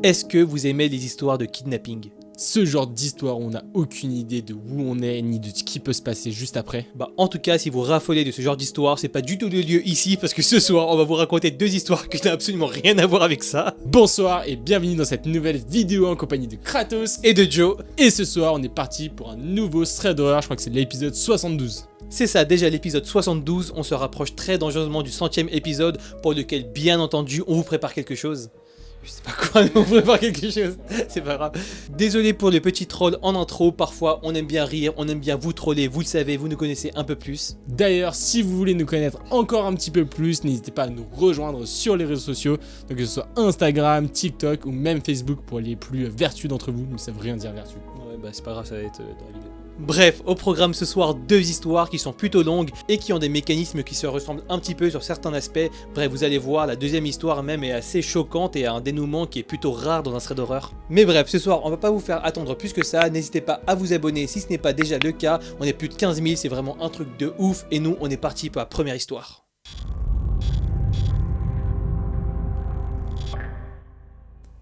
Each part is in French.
Est-ce que vous aimez les histoires de kidnapping ? Ce genre d'histoire où on n'a aucune idée de où on est ni de ce qui peut se passer juste après. En tout cas, si vous raffolez de ce genre d'histoire, c'est pas du tout le lieu ici parce que ce soir, on va vous raconter deux histoires qui n'ont absolument rien à voir avec ça. Bonsoir et bienvenue dans cette nouvelle vidéo en compagnie de Kratos et de Joe. Et ce soir, on est parti pour un nouveau thread d'horreur, je crois que c'est l'épisode 72. C'est ça, déjà l'épisode 72, on se rapproche très dangereusement du 100e épisode pour lequel, bien entendu, on vous prépare quelque chose. Je sais pas quoi, mais on vous prépare quelque chose, c'est pas grave. Désolé pour les petits trolls en intro, parfois on aime bien rire, on aime bien vous troller, vous le savez, vous nous connaissez un peu plus. D'ailleurs, si vous voulez nous connaître encore un petit peu plus, n'hésitez pas à nous rejoindre sur les réseaux sociaux, donc que ce soit Instagram, TikTok ou même Facebook pour les plus vertueux d'entre vous, ne savent rien dire vertu. Ouais, c'est pas grave, ça va être dans la vidéo. Bref, au programme ce soir, deux histoires qui sont plutôt longues et qui ont des mécanismes qui se ressemblent un petit peu sur certains aspects. Bref, vous allez voir, la deuxième histoire même est assez choquante et a un dénouement qui est plutôt rare dans un thread d'horreur. Mais bref, ce soir, on va pas vous faire attendre plus que ça, n'hésitez pas à vous abonner si ce n'est pas déjà le cas. On est plus de 15 000, c'est vraiment un truc de ouf et nous, on est parti pour la première histoire.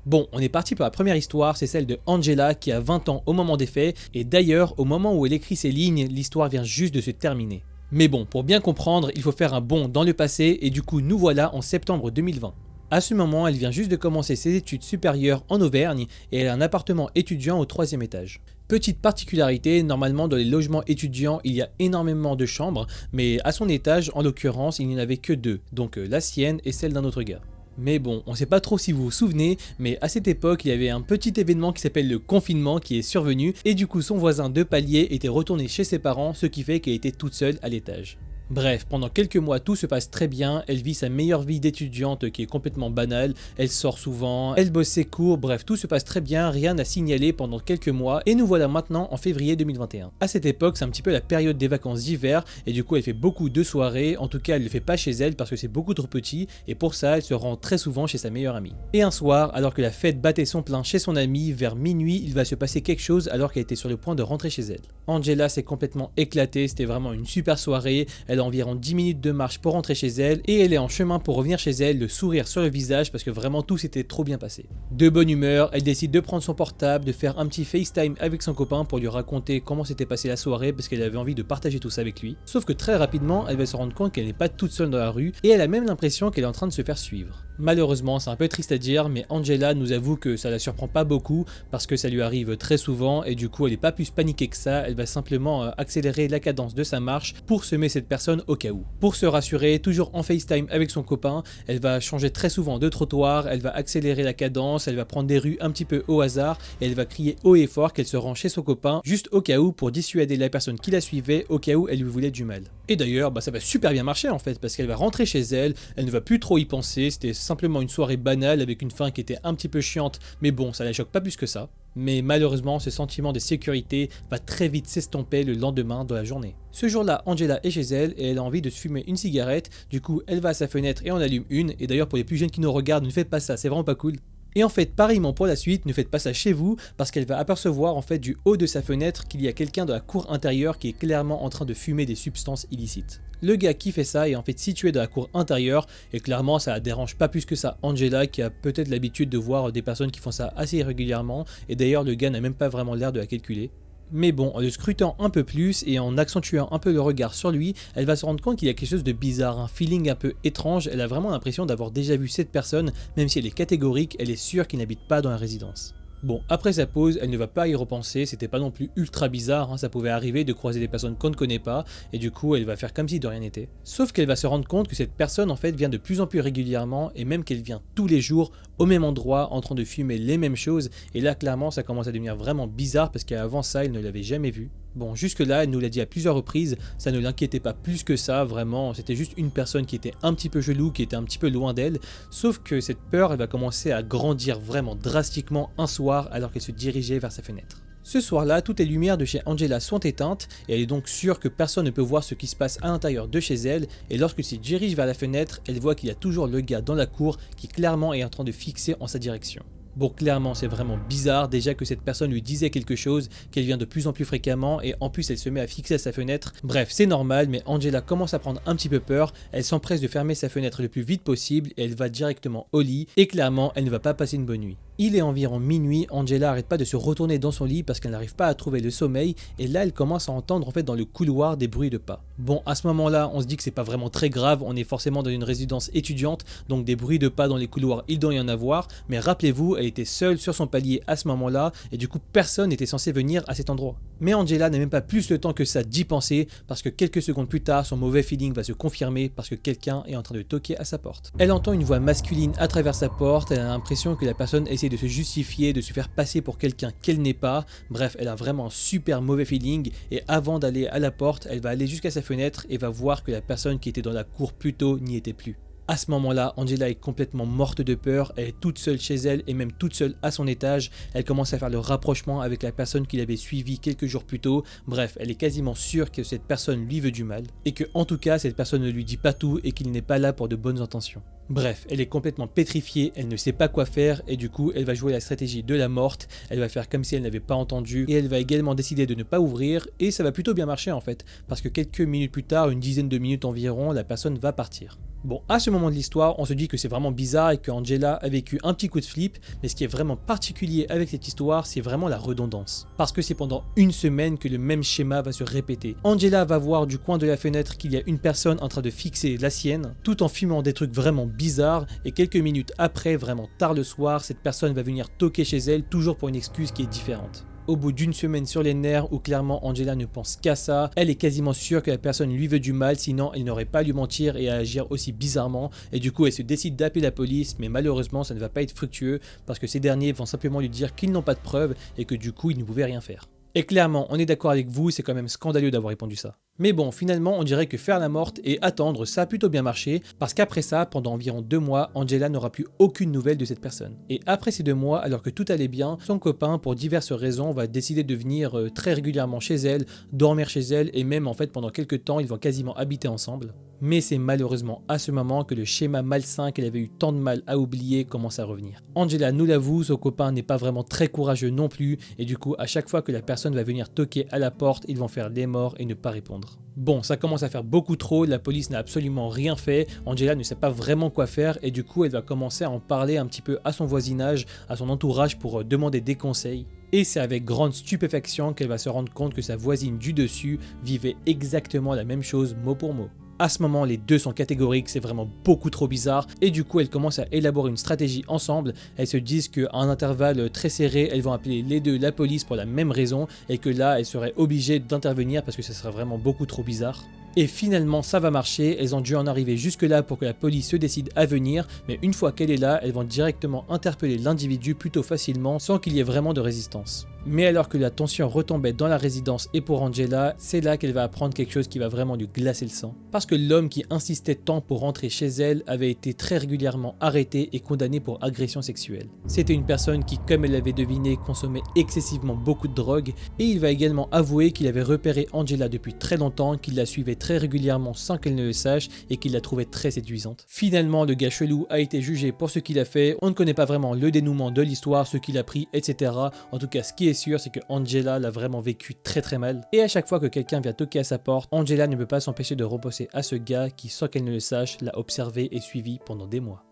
Bon, on est parti pour la première histoire, c'est celle de Angela qui a 20 ans au moment des faits, et d'ailleurs, au moment où elle écrit ces lignes, l'histoire vient juste de se terminer. Mais bon, pour bien comprendre, il faut faire un bond dans le passé, et du coup nous voilà en septembre 2020. À ce moment, elle vient juste de commencer ses études supérieures en Auvergne, et elle a un appartement étudiant au 3e étage. Petite particularité, normalement dans les logements étudiants, il y a énormément de chambres, mais à son étage, en l'occurrence, il n'y en avait que deux, donc la sienne et celle d'un autre gars. Mais bon, on sait pas trop si vous vous souvenez, mais à cette époque, il y avait un petit événement qui s'appelle le confinement qui est survenu, et du coup son voisin de palier était retourné chez ses parents, ce qui fait qu'elle était toute seule à l'étage. Bref, pendant quelques mois, tout se passe très bien, elle vit sa meilleure vie d'étudiante qui est complètement banale, elle sort souvent, elle bosse ses cours, bref, tout se passe très bien, rien à signaler pendant quelques mois, et nous voilà maintenant en février 2021. À cette époque, c'est un petit peu la période des vacances d'hiver, et du coup elle fait beaucoup de soirées, en tout cas elle le fait pas chez elle parce que c'est beaucoup trop petit, et pour ça elle se rend très souvent chez sa meilleure amie. Et un soir, alors que la fête battait son plein chez son amie, vers minuit, il va se passer quelque chose alors qu'elle était sur le point de rentrer chez elle. Angela s'est complètement éclatée, c'était vraiment une super soirée, elle a environ 10 minutes de marche pour rentrer chez elle et elle est en chemin pour revenir chez elle, le sourire sur le visage parce que vraiment tout s'était trop bien passé. De bonne humeur, elle décide de prendre son portable, de faire un petit FaceTime avec son copain pour lui raconter comment s'était passée la soirée parce qu'elle avait envie de partager tout ça avec lui. Sauf que très rapidement, elle va se rendre compte qu'elle n'est pas toute seule dans la rue et elle a même l'impression qu'elle est en train de se faire suivre. Malheureusement, c'est un peu triste à dire, mais Angela nous avoue que ça la surprend pas beaucoup parce que ça lui arrive très souvent et du coup elle n'est pas plus paniquée que ça, elle va simplement accélérer la cadence de sa marche pour semer cette personne au cas où. Pour se rassurer, toujours en FaceTime avec son copain, elle va changer très souvent de trottoir, elle va accélérer la cadence, elle va prendre des rues un petit peu au hasard et elle va crier haut et fort qu'elle se rend chez son copain juste au cas où pour dissuader la personne qui la suivait au cas où elle lui voulait du mal. Et d'ailleurs, ça va super bien marcher en fait parce qu'elle va rentrer chez elle, elle ne va plus trop y penser, c'était simplement une soirée banale avec une fin qui était un petit peu chiante, mais bon, ça la choque pas plus que ça. Mais malheureusement, ce sentiment de sécurité va très vite s'estomper le lendemain de la journée. Ce jour-là, Angela est chez elle et elle a envie de se fumer une cigarette, du coup elle va à sa fenêtre et en allume une, et d'ailleurs pour les plus jeunes qui nous regardent, ne faites pas ça, c'est vraiment pas cool. Et en fait, pareillement pour la suite, ne faites pas ça chez vous parce qu'elle va apercevoir en fait du haut de sa fenêtre qu'il y a quelqu'un dans la cour intérieure qui est clairement en train de fumer des substances illicites. Le gars qui fait ça est en fait situé dans la cour intérieure et clairement ça la dérange pas plus que ça Angela qui a peut-être l'habitude de voir des personnes qui font ça assez régulièrement et d'ailleurs le gars n'a même pas vraiment l'air de la calculer. Mais bon, en le scrutant un peu plus et en accentuant un peu le regard sur lui, elle va se rendre compte qu'il y a quelque chose de bizarre, un feeling un peu étrange, elle a vraiment l'impression d'avoir déjà vu cette personne, même si elle est catégorique, elle est sûre qu'il n'habite pas dans la résidence. Bon, après sa pause, elle ne va pas y repenser, c'était pas non plus ultra bizarre, ça pouvait arriver de croiser des personnes qu'on ne connaît pas, et du coup elle va faire comme si de rien n'était. Sauf qu'elle va se rendre compte que cette personne en fait vient de plus en plus régulièrement, et même qu'elle vient tous les jours, au même endroit, en train de fumer les mêmes choses, et là clairement ça commence à devenir vraiment bizarre parce qu'avant ça elle ne l'avait jamais vu. Bon, jusque là, elle nous l'a dit à plusieurs reprises, ça ne l'inquiétait pas plus que ça, vraiment, c'était juste une personne qui était un petit peu chelou, qui était un petit peu loin d'elle, sauf que cette peur, elle va commencer à grandir vraiment drastiquement un soir alors qu'elle se dirigeait vers sa fenêtre. Ce soir-là, toutes les lumières de chez Angela sont éteintes et elle est donc sûre que personne ne peut voir ce qui se passe à l'intérieur de chez elle et lorsqu'elle se dirige vers la fenêtre, elle voit qu'il y a toujours le gars dans la cour qui clairement est en train de fixer en sa direction. Bon, clairement, c'est vraiment bizarre, déjà que cette personne lui disait quelque chose, qu'elle vient de plus en plus fréquemment, et en plus elle se met à fixer à sa fenêtre. Bref, c'est normal, mais Angela commence à prendre un petit peu peur, elle s'empresse de fermer sa fenêtre le plus vite possible, et elle va directement au lit, et clairement, elle ne va pas passer une bonne nuit. Il est environ minuit, Angela arrête pas de se retourner dans son lit parce qu'elle n'arrive pas à trouver le sommeil et là elle commence à entendre en fait dans le couloir des bruits de pas. Bon, à ce moment-là, on se dit que c'est pas vraiment très grave, on est forcément dans une résidence étudiante, donc des bruits de pas dans les couloirs, il doit y en avoir, mais rappelez-vous, elle était seule sur son palier à ce moment-là et du coup personne n'était censé venir à cet endroit. Mais Angela n'a même pas plus le temps que ça d'y penser parce que quelques secondes plus tard, son mauvais feeling va se confirmer parce que quelqu'un est en train de toquer à sa porte. Elle entend une voix masculine à travers sa porte, elle a l'impression que la personne essaie de se justifier, de se faire passer pour quelqu'un qu'elle n'est pas. Bref, elle a vraiment un super mauvais feeling et avant d'aller à la porte, elle va aller jusqu'à sa fenêtre et va voir que la personne qui était dans la cour plus tôt n'y était plus. À ce moment-là, Angela est complètement morte de peur, elle est toute seule chez elle et même toute seule à son étage. Elle commence à faire le rapprochement avec la personne qui l'avait suivie quelques jours plus tôt. Bref, elle est quasiment sûre que cette personne lui veut du mal et que en tout cas cette personne ne lui dit pas tout et qu'il n'est pas là pour de bonnes intentions. Bref, elle est complètement pétrifiée, elle ne sait pas quoi faire et du coup elle va jouer la stratégie de la morte, elle va faire comme si elle n'avait pas entendu et elle va également décider de ne pas ouvrir et ça va plutôt bien marcher en fait parce que quelques minutes plus tard, une dizaine de minutes environ, la personne va partir. Bon, à ce moment de l'histoire, on se dit que c'est vraiment bizarre et que Angela a vécu un petit coup de flip, mais ce qui est vraiment particulier avec cette histoire, c'est vraiment la redondance. Parce que c'est pendant une semaine que le même schéma va se répéter. Angela va voir du coin de la fenêtre qu'il y a une personne en train de fixer la sienne, tout en fumant des trucs vraiment bizarres, et quelques minutes après, vraiment tard le soir, cette personne va venir toquer chez elle, toujours pour une excuse qui est différente. Au bout d'une semaine sur les nerfs où clairement Angela ne pense qu'à ça, elle est quasiment sûre que la personne lui veut du mal, sinon elle n'aurait pas à lui mentir et à agir aussi bizarrement et du coup elle se décide d'appeler la police, mais malheureusement ça ne va pas être fructueux parce que ces derniers vont simplement lui dire qu'ils n'ont pas de preuves et que du coup ils ne pouvaient rien faire. Et clairement, on est d'accord avec vous, c'est quand même scandaleux d'avoir répondu ça. Mais bon, finalement, on dirait que faire la morte et attendre, ça a plutôt bien marché, parce qu'après ça, pendant environ 2 mois, Angela n'aura plus aucune nouvelle de cette personne. Et après ces 2 mois, alors que tout allait bien, son copain, pour diverses raisons, va décider de venir très régulièrement chez elle, dormir chez elle, et même en fait pendant quelques temps, ils vont quasiment habiter ensemble. Mais c'est malheureusement à ce moment que le schéma malsain qu'elle avait eu tant de mal à oublier commence à revenir. Angela nous l'avoue, son copain n'est pas vraiment très courageux non plus, et du coup, à chaque fois que la personne va venir toquer à la porte, ils vont faire les morts et ne pas répondre. Bon, ça commence à faire beaucoup trop, la police n'a absolument rien fait, Angela ne sait pas vraiment quoi faire et du coup elle va commencer à en parler un petit peu à son voisinage, à son entourage pour demander des conseils. Et c'est avec grande stupéfaction qu'elle va se rendre compte que sa voisine du dessus vivait exactement la même chose mot pour mot. À ce moment, les deux sont catégoriques, c'est vraiment beaucoup trop bizarre et du coup elles commencent à élaborer une stratégie ensemble. Elles se disent qu'à un intervalle très serré, elles vont appeler les deux la police pour la même raison et que là elles seraient obligées d'intervenir parce que ça serait vraiment beaucoup trop bizarre. Et finalement ça va marcher, elles ont dû en arriver jusque là pour que la police se décide à venir, mais une fois qu'elle est là, elles vont directement interpeller l'individu plutôt facilement sans qu'il y ait vraiment de résistance. Mais alors que la tension retombait dans la résidence et pour Angela, c'est là qu'elle va apprendre quelque chose qui va vraiment lui glacer le sang. Parce que l'homme qui insistait tant pour rentrer chez elle avait été très régulièrement arrêté et condamné pour agression sexuelle. C'était une personne qui, comme elle l'avait deviné, consommait excessivement beaucoup de drogue et il va également avouer qu'il avait repéré Angela depuis très longtemps, qu'il la suivait très régulièrement sans qu'elle ne le sache et qu'il la trouvait très séduisante. Finalement, le gars chelou a été jugé pour ce qu'il a fait, on ne connaît pas vraiment le dénouement de l'histoire, ce qu'il a pris, etc. En tout cas, ce qui est sûr, c'est que Angela l'a vraiment vécu très très mal. Et à chaque fois que quelqu'un vient toquer à sa porte, Angela ne peut pas s'empêcher de repenser à ce gars qui, sans qu'elle ne le sache, l'a observé et suivi pendant des mois.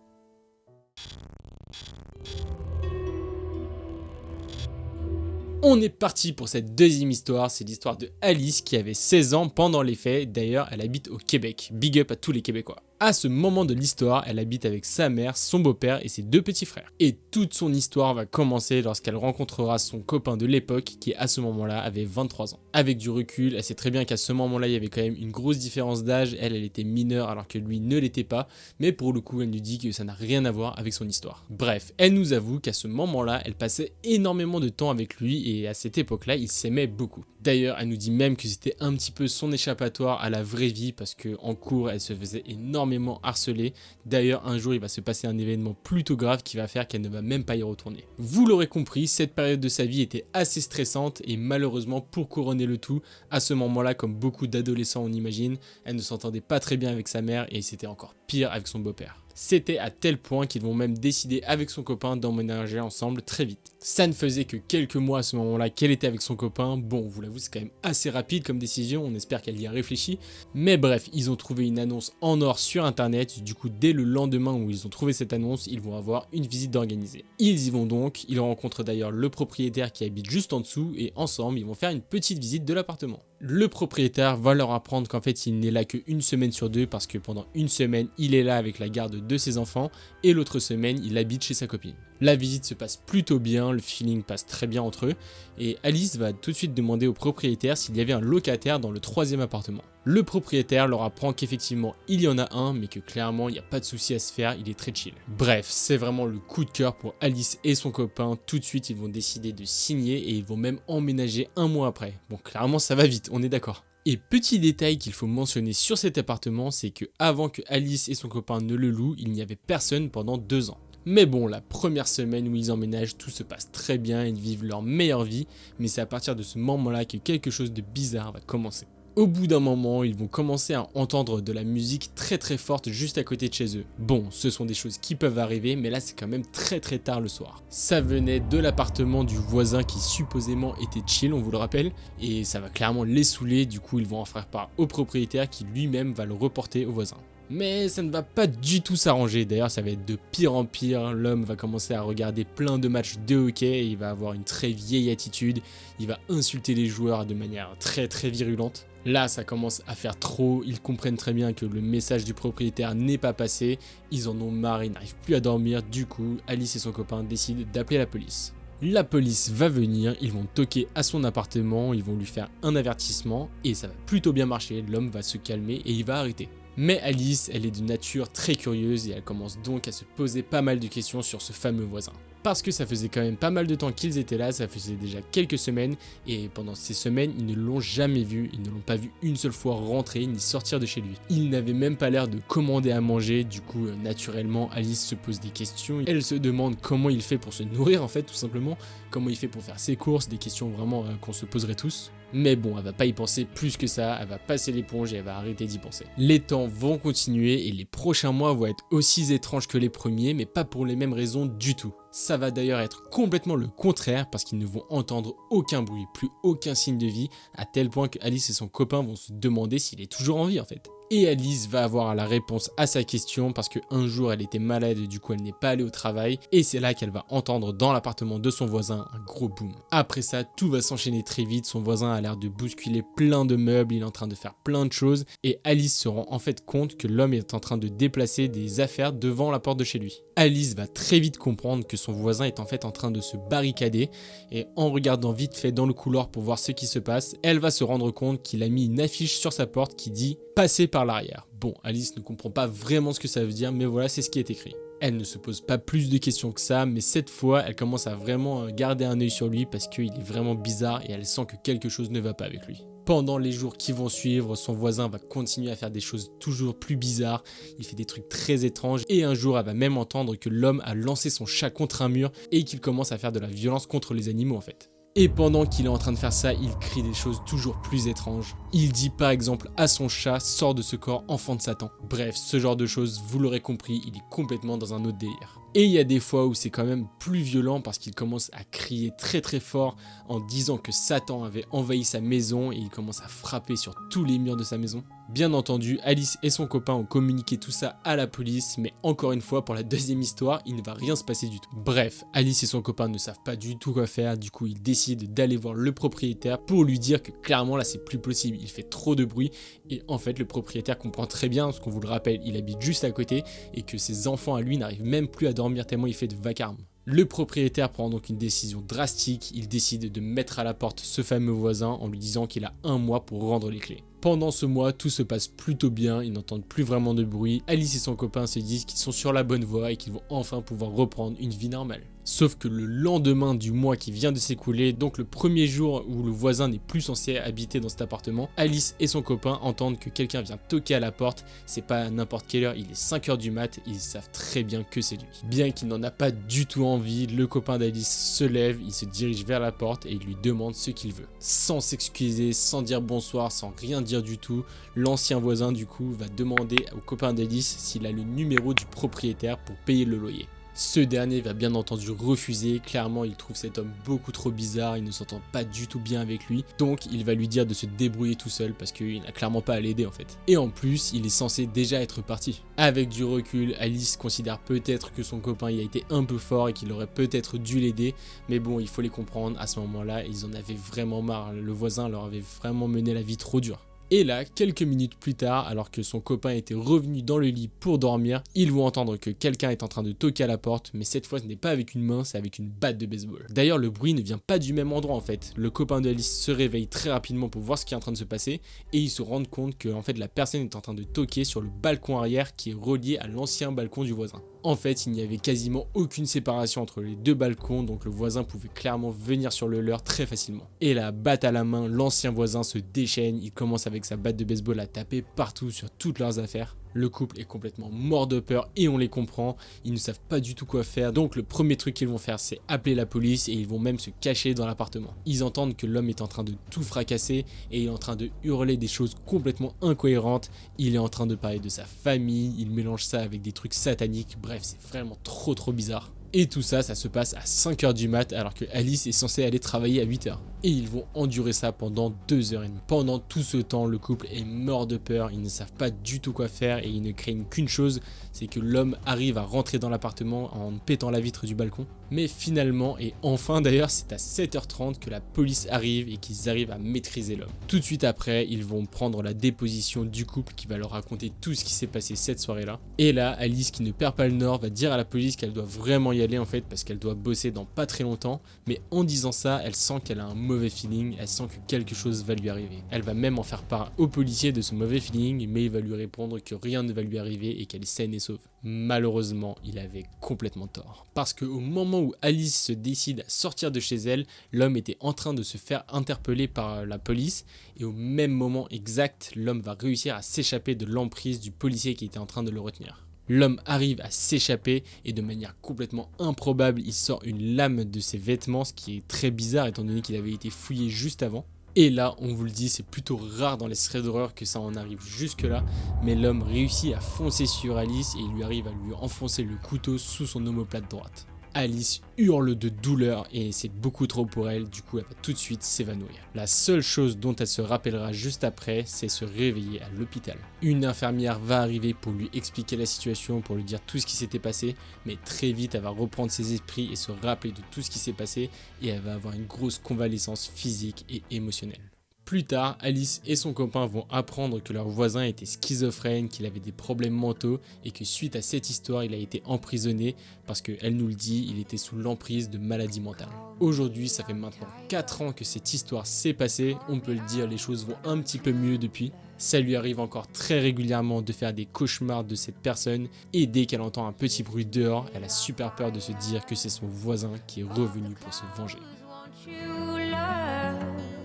On est parti pour cette deuxième histoire, c'est l'histoire de Alice qui avait 16 ans pendant les faits, d'ailleurs elle habite au Québec, big up à tous les Québécois. À ce moment de l'histoire, elle habite avec sa mère, son beau-père et ses 2 petits frères. Et toute son histoire va commencer lorsqu'elle rencontrera son copain de l'époque qui à ce moment-là avait 23 ans. Avec du recul, elle sait très bien qu'à ce moment-là il y avait quand même une grosse différence d'âge, elle était mineure alors que lui ne l'était pas, mais pour le coup elle nous dit que ça n'a rien à voir avec son histoire. Bref, elle nous avoue qu'à ce moment-là, elle passait énormément de temps avec lui et à cette époque-là, ils s'aimaient beaucoup. D'ailleurs, elle nous dit même que c'était un petit peu son échappatoire à la vraie vie parce qu'en cours, elle se faisait énormément harceler. D'ailleurs, un jour, il va se passer un événement plutôt grave qui va faire qu'elle ne va même pas y retourner. Vous l'aurez compris, cette période de sa vie était assez stressante et malheureusement, pour couronner le tout, à ce moment-là, comme beaucoup d'adolescents on imagine, elle ne s'entendait pas très bien avec sa mère et c'était encore pire avec son beau-père. C'était à tel point qu'ils vont même décider avec son copain d'emménager ensemble très vite. Ça ne faisait que quelques mois à ce moment-là qu'elle était avec son copain. Bon, vous l'avoue, c'est quand même assez rapide comme décision, on espère qu'elle y a réfléchi. Mais bref, ils ont trouvé une annonce en or sur internet, du coup dès le lendemain où ils ont trouvé cette annonce, ils vont avoir une visite d'organiser. Ils y vont donc, ils rencontrent d'ailleurs le propriétaire qui habite juste en dessous et ensemble ils vont faire une petite visite de l'appartement. Le propriétaire va leur apprendre qu'en fait il n'est là qu'une semaine sur deux parce que pendant une semaine il est là avec la garde de ses enfants et l'autre semaine il habite chez sa copine. La visite se passe plutôt bien, le feeling passe très bien entre eux et Alice va tout de suite demander au propriétaire s'il y avait un locataire dans le 3e appartement. Le propriétaire leur apprend qu'effectivement il y en a un mais que clairement il n'y a pas de souci à se faire, il est très chill. Bref, c'est vraiment le coup de cœur pour Alice et son copain, tout de suite ils vont décider de signer et ils vont même emménager un mois après. Bon clairement ça va vite, on est d'accord. Et petit détail qu'il faut mentionner sur cet appartement, c'est que avant que Alice et son copain ne le louent, il n'y avait personne pendant 2 ans. Mais bon, la première semaine où ils emménagent, tout se passe très bien, ils vivent leur meilleure vie, mais c'est à partir de ce moment-là que quelque chose de bizarre va commencer. Au bout d'un moment, ils vont commencer à entendre de la musique très très forte juste à côté de chez eux. Bon, ce sont des choses qui peuvent arriver, mais là c'est quand même très très tard le soir. Ça venait de l'appartement du voisin qui supposément était chill, on vous le rappelle, et ça va clairement les saouler, du coup ils vont en faire part au propriétaire qui lui-même va le reporter au voisin. Mais ça ne va pas du tout s'arranger, d'ailleurs ça va être de pire en pire, l'homme va commencer à regarder plein de matchs de hockey et il va avoir une très vieille attitude, il va insulter les joueurs de manière très très virulente. Là ça commence à faire trop, ils comprennent très bien que le message du propriétaire n'est pas passé, ils en ont marre, ils n'arrivent plus à dormir, du coup Alice et son copain décident d'appeler la police. La police va venir, ils vont toquer à son appartement, ils vont lui faire un avertissement et ça va plutôt bien marcher, l'homme va se calmer et il va arrêter. Mais Alice, elle est de nature très curieuse et elle commence donc à se poser pas mal de questions sur ce fameux voisin. Parce que ça faisait quand même pas mal de temps qu'ils étaient là, ça faisait déjà quelques semaines, et pendant ces semaines, ils ne l'ont jamais vu, ils ne l'ont pas vu une seule fois rentrer ni sortir de chez lui. Il n'avait même pas l'air de commander à manger, du coup naturellement Alice se pose des questions, elle se demande comment il fait pour se nourrir en fait tout simplement, comment il fait pour faire ses courses, des questions vraiment qu'on se poserait tous. Mais bon, elle va pas y penser plus que ça, elle va passer l'éponge et elle va arrêter d'y penser. Les temps vont continuer et les prochains mois vont être aussi étranges que les premiers, mais pas pour les mêmes raisons du tout. Ça va d'ailleurs être complètement le contraire parce qu'ils ne vont entendre aucun bruit, plus aucun signe de vie, à tel point que Alice et son copain vont se demander s'il est toujours en vie en fait. Et Alice va avoir la réponse à sa question parce qu'un jour elle était malade et du coup elle n'est pas allée au travail et c'est là qu'elle va entendre dans l'appartement de son voisin un gros boom. Après ça, tout va s'enchaîner très vite, son voisin a l'air de bousculer plein de meubles, il est en train de faire plein de choses et Alice se rend en fait compte que l'homme est en train de déplacer des affaires devant la porte de chez lui. Alice va très vite comprendre que son voisin est en fait en train de se barricader et en regardant vite fait dans le couloir pour voir ce qui se passe, elle va se rendre compte qu'il a mis une affiche sur sa porte qui dit « Passez par l'arrière ». Bon, Alice ne comprend pas vraiment ce que ça veut dire, mais voilà, c'est ce qui est écrit. Elle ne se pose pas plus de questions que ça, mais cette fois, elle commence à vraiment garder un œil sur lui parce qu'il est vraiment bizarre et elle sent que quelque chose ne va pas avec lui. Pendant les jours qui vont suivre, son voisin va continuer à faire des choses toujours plus bizarres, il fait des trucs très étranges et un jour elle va même entendre que l'homme a lancé son chat contre un mur et qu'il commence à faire de la violence contre les animaux en fait. Et pendant qu'il est en train de faire ça, il crie des choses toujours plus étranges. Il dit par exemple à son chat « Sors de ce corps, enfant de Satan ». Bref, ce genre de choses, vous l'aurez compris, il est complètement dans un autre délire. Et il y a des fois où c'est quand même plus violent parce qu'il commence à crier très très fort en disant que Satan avait envahi sa maison et il commence à frapper sur tous les murs de sa maison. Bien entendu, Alice et son copain ont communiqué tout ça à la police, mais encore une fois, pour la deuxième histoire, il ne va rien se passer du tout. Bref, Alice et son copain ne savent pas du tout quoi faire, du coup ils décident d'aller voir le propriétaire pour lui dire que clairement là c'est plus possible, il fait trop de bruit, et en fait le propriétaire comprend très bien, parce qu'on vous le rappelle, il habite juste à côté, et que ses enfants à lui n'arrivent même plus à dormir tellement il fait de vacarme. Le propriétaire prend donc une décision drastique, il décide de mettre à la porte ce fameux voisin en lui disant qu'il a 1 mois pour rendre les clés. Pendant ce mois, tout se passe plutôt bien, ils n'entendent plus vraiment de bruit, Alice et son copain se disent qu'ils sont sur la bonne voie et qu'ils vont enfin pouvoir reprendre une vie normale. Sauf que le lendemain du mois qui vient de s'écouler, donc le premier jour où le voisin n'est plus censé habiter dans cet appartement, Alice et son copain entendent que quelqu'un vient toquer à la porte. C'est pas à n'importe quelle heure, il est 5h du mat, ils savent très bien que c'est lui. Bien qu'il n'en a pas du tout envie, le copain d'Alice se lève, il se dirige vers la porte et il lui demande ce qu'il veut. Sans s'excuser, sans dire bonsoir, sans rien dire du tout, l'ancien voisin du coup va demander au copain d'Alice s'il a le numéro du propriétaire pour payer le loyer. Ce dernier va bien entendu refuser, clairement il trouve cet homme beaucoup trop bizarre, il ne s'entend pas du tout bien avec lui, donc il va lui dire de se débrouiller tout seul parce qu'il n'a clairement pas à l'aider en fait. Et en plus, il est censé déjà être parti. Avec du recul, Alice considère peut-être que son copain y a été un peu fort et qu'il aurait peut-être dû l'aider, mais bon, il faut les comprendre, à ce moment-là, ils en avaient vraiment marre, le voisin leur avait vraiment mené la vie trop dure. Et là, quelques minutes plus tard, alors que son copain était revenu dans le lit pour dormir, ils vont entendre que quelqu'un est en train de toquer à la porte, mais cette fois ce n'est pas avec une main, c'est avec une batte de baseball. D'ailleurs, le bruit ne vient pas du même endroit en fait. Le copain d'Alice se réveille très rapidement pour voir ce qui est en train de se passer, et ils se rendent compte que en fait la personne est en train de toquer sur le balcon arrière qui est relié à l'ancien balcon du voisin. En fait, il n'y avait quasiment aucune séparation entre les deux balcons, donc le voisin pouvait clairement venir sur le leur très facilement. Et la batte à la main, l'ancien voisin se déchaîne, il commence avec sa batte de baseball à taper partout sur toutes leurs affaires. Le couple est complètement mort de peur et on les comprend, ils ne savent pas du tout quoi faire, donc le premier truc qu'ils vont faire c'est appeler la police et ils vont même se cacher dans l'appartement. Ils entendent que l'homme est en train de tout fracasser et il est en train de hurler des choses complètement incohérentes, il est en train de parler de sa famille, il mélange ça avec des trucs sataniques, bref c'est vraiment trop bizarre. Et tout ça, ça se passe à 5h du mat alors que Alice est censée aller travailler à 8h. Et ils vont endurer ça pendant 2h30. Pendant tout ce temps, le couple est mort de peur, ils ne savent pas du tout quoi faire et ils ne craignent qu'une chose, c'est que l'homme arrive à rentrer dans l'appartement en pétant la vitre du balcon. Mais finalement, et enfin d'ailleurs, c'est à 7h30 que la police arrive et qu'ils arrivent à maîtriser l'homme. Tout de suite après, ils vont prendre la déposition du couple qui va leur raconter tout ce qui s'est passé cette soirée-là. Et là, Alice, qui ne perd pas le nord, va dire à la police qu'elle doit vraiment y aller en fait parce qu'elle doit bosser dans pas très longtemps. Mais en disant ça, elle sent qu'elle a un mauvais feeling, elle sent que quelque chose va lui arriver. Elle va même en faire part au policier de ce mauvais feeling, mais il va lui répondre que rien ne va lui arriver et qu'elle est saine et sauve. Malheureusement, il avait complètement tort. Parce qu'au moment où Alice se décide à sortir de chez elle, l'homme était en train de se faire interpeller par la police et au même moment exact, l'homme va réussir à s'échapper de l'emprise du policier qui était en train de le retenir. L'homme arrive à s'échapper et de manière complètement improbable, il sort une lame de ses vêtements, ce qui est très bizarre étant donné qu'il avait été fouillé juste avant. Et là, on vous le dit, c'est plutôt rare dans les threads d'horreur que ça en arrive jusque là, mais l'homme réussit à foncer sur Alice et il lui arrive à lui enfoncer le couteau sous son omoplate droite. Alice hurle de douleur et c'est beaucoup trop pour elle, du coup elle va tout de suite s'évanouir. La seule chose dont elle se rappellera juste après, c'est se réveiller à l'hôpital. Une infirmière va arriver pour lui expliquer la situation, pour lui dire tout ce qui s'était passé, mais très vite elle va reprendre ses esprits et se rappeler de tout ce qui s'est passé et elle va avoir une grosse convalescence physique et émotionnelle. Plus tard, Alice et son copain vont apprendre que leur voisin était schizophrène, qu'il avait des problèmes mentaux et que suite à cette histoire, il a été emprisonné parce qu'elle nous le dit, il était sous l'emprise de maladies mentales. Aujourd'hui, ça fait maintenant 4 ans que cette histoire s'est passée, on peut le dire, les choses vont un petit peu mieux depuis. Ça lui arrive encore très régulièrement de faire des cauchemars de cette personne et dès qu'elle entend un petit bruit dehors, elle a super peur de se dire que c'est son voisin qui est revenu pour se venger.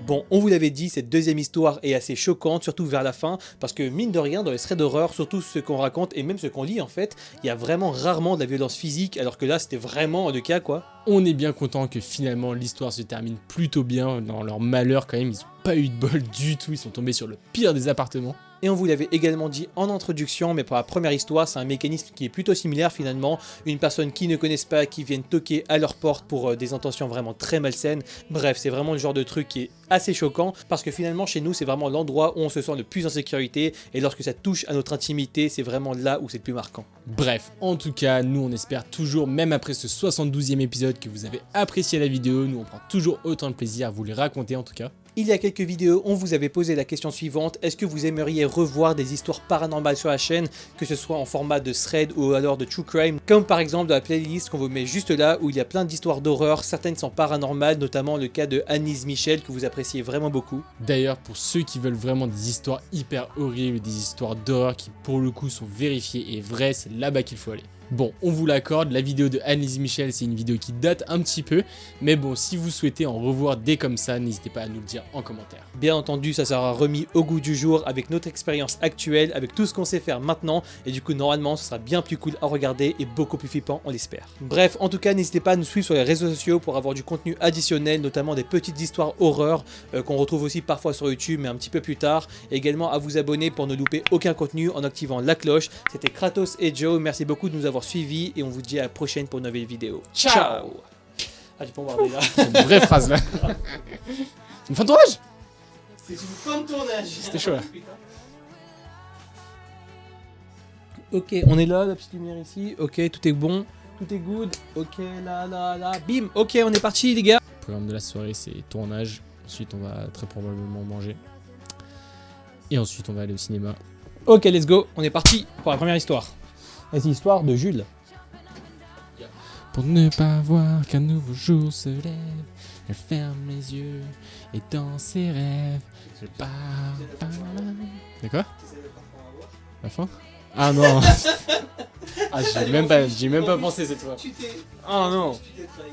Bon, on vous l'avait dit, cette deuxième histoire est assez choquante, surtout vers la fin, parce que mine de rien, dans les threads d'horreur, surtout ce qu'on raconte et même ce qu'on lit en fait, il y a vraiment rarement de la violence physique, alors que là c'était vraiment le cas quoi. On est bien content que finalement l'histoire se termine plutôt bien, dans leur malheur quand même, ils ont pas eu de bol du tout, ils sont tombés sur le pire des appartements. Et on vous l'avait également dit en introduction, mais pour la première histoire, c'est un mécanisme qui est plutôt similaire finalement. Une personne qui ne connaissent pas, qui viennent toquer à leur porte pour des intentions vraiment très malsaines. Bref, c'est vraiment le genre de truc qui est assez choquant, parce que finalement chez nous, c'est vraiment l'endroit où on se sent le plus en sécurité, et lorsque ça touche à notre intimité, c'est vraiment là où c'est le plus marquant. Bref, en tout cas, nous on espère toujours, même après ce 72e épisode, que vous avez apprécié la vidéo. Nous on prend toujours autant de plaisir à vous les raconter en tout cas. Il y a quelques vidéos, on vous avait posé la question suivante, est-ce que vous aimeriez revoir des histoires paranormales sur la chaîne, que ce soit en format de thread ou alors de true crime, comme par exemple dans la playlist qu'on vous met juste là, où il y a plein d'histoires d'horreur, certaines sont paranormales, notamment le cas de Annise Michel, que vous appréciez vraiment beaucoup. D'ailleurs, pour ceux qui veulent vraiment des histoires hyper horribles, des histoires d'horreur qui pour le coup sont vérifiées et vraies, c'est là-bas qu'il faut aller. Bon, on vous l'accorde, la vidéo de Annelise Michel, c'est une vidéo qui date un petit peu, mais bon, si vous souhaitez en revoir des comme ça, n'hésitez pas à nous le dire en commentaire. Bien entendu, ça sera remis au goût du jour avec notre expérience actuelle, avec tout ce qu'on sait faire maintenant, et du coup, normalement, ce sera bien plus cool à regarder et beaucoup plus flippant, on l'espère. Bref, en tout cas, n'hésitez pas à nous suivre sur les réseaux sociaux pour avoir du contenu additionnel, notamment des petites histoires horreur qu'on retrouve aussi parfois sur YouTube, mais un petit peu plus tard. Et également à vous abonner pour ne louper aucun contenu en activant la cloche. C'était Kratos et Joe, merci beaucoup de nous avoir suivis et on vous dit à la prochaine pour une nouvelle vidéo. Ciao. Ah, j'ai pas embardé là. C'est une vraie phrase là. Une fin de tournage. C'est une fin de tournage. C'était chaud là. Ok, on est là, la petite lumière ici. Ok, tout est bon, tout est good. Ok, là, bim. Ok, on est parti les gars. Le programme de la soirée, c'est tournage. Ensuite, on va très probablement manger. Et ensuite, on va aller au cinéma. Ok, let's go. On est parti pour la première histoire. C'est l'histoire de Jules. Pour ne pas voir qu'un nouveau jour se lève, elle ferme les yeux et dans ses rêves, elle part. De quoi? La fin? Ah non. Ah, j'ai même pas pensé cette fois. Tu t'es... Ah non. Tu t'es trahi.